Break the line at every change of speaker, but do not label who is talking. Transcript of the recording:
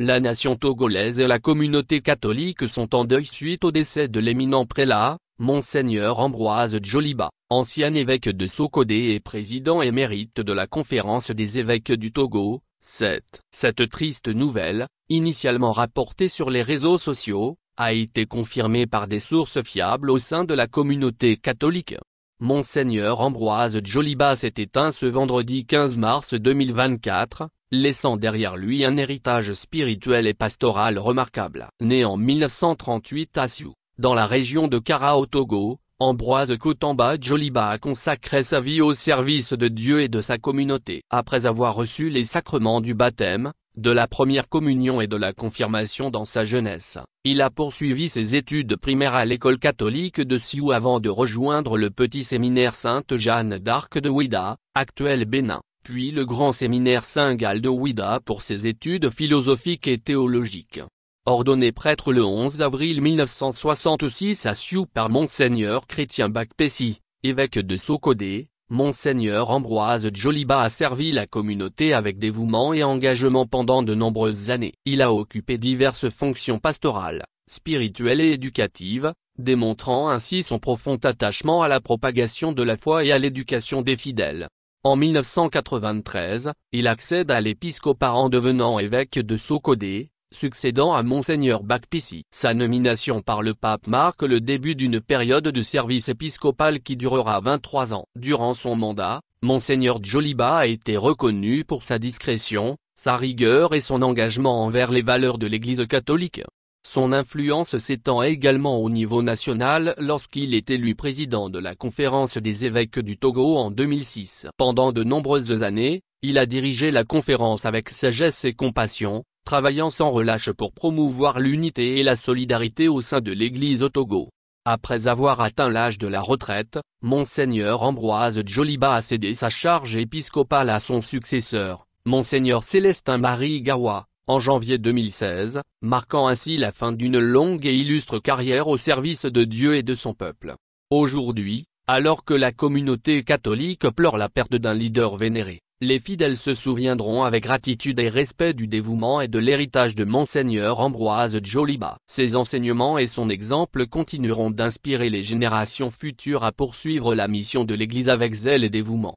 La nation togolaise et la communauté catholique sont en deuil suite au décès de l'éminent prélat, Monseigneur Ambroise Djoliba, ancien évêque de Sokodé et président émérite de la Conférence des évêques du Togo. Cette triste nouvelle, initialement rapportée sur les réseaux sociaux, a été confirmée par des sources fiables au sein de la communauté catholique. Monseigneur Ambroise Djoliba s'est éteint ce vendredi 15 mars 2024, laissant derrière lui un héritage spirituel et pastoral remarquable. Né en 1938 à Sioux, dans la région de Kara au Togo, Ambroise Kotamba Djoliba a consacré sa vie au service de Dieu et de sa communauté. Après avoir reçu les sacrements du baptême, de la première communion et de la confirmation dans sa jeunesse, il a poursuivi ses études primaires à l'école catholique de Sioux avant de rejoindre le petit séminaire Sainte-Jeanne d'Arc de Ouidah, actuel Bénin, puis le grand séminaire Saint-Gall de Ouidah pour ses études philosophiques et théologiques. Ordonné prêtre le 11 avril 1966 à Sioux par Monseigneur Chrétien Bakpessi, évêque de Sokodé, Monseigneur Ambroise Djoliba a servi la communauté avec dévouement et engagement pendant de nombreuses années. Il a occupé diverses fonctions pastorales, spirituelles et éducatives, démontrant ainsi son profond attachement à la propagation de la foi et à l'éducation des fidèles. En 1993, il accède à l'épiscopat en devenant évêque de Sokodé, succédant à Monseigneur Bakpessi. Sa nomination par le pape marque le début d'une période de service épiscopal qui durera 23 ans. Durant son mandat, Monseigneur Djoliba a été reconnu pour sa discrétion, sa rigueur et son engagement envers les valeurs de l'Église catholique. Son influence s'étend également au niveau national lorsqu'il est élu président de la Conférence des évêques du Togo en 2006. Pendant de nombreuses années, il a dirigé la conférence avec sagesse et compassion, travaillant sans relâche pour promouvoir l'unité et la solidarité au sein de l'Église au Togo. Après avoir atteint l'âge de la retraite, Monseigneur Ambroise Djoliba a cédé sa charge épiscopale à son successeur, Monseigneur Célestin-Marie Gawa, en janvier 2016, marquant ainsi la fin d'une longue et illustre carrière au service de Dieu et de son peuple. Aujourd'hui, alors que la communauté catholique pleure la perte d'un leader vénéré, les fidèles se souviendront avec gratitude et respect du dévouement et de l'héritage de Monseigneur Ambroise Djoliba. Ses enseignements et son exemple continueront d'inspirer les générations futures à poursuivre la mission de l'Église avec zèle et dévouement.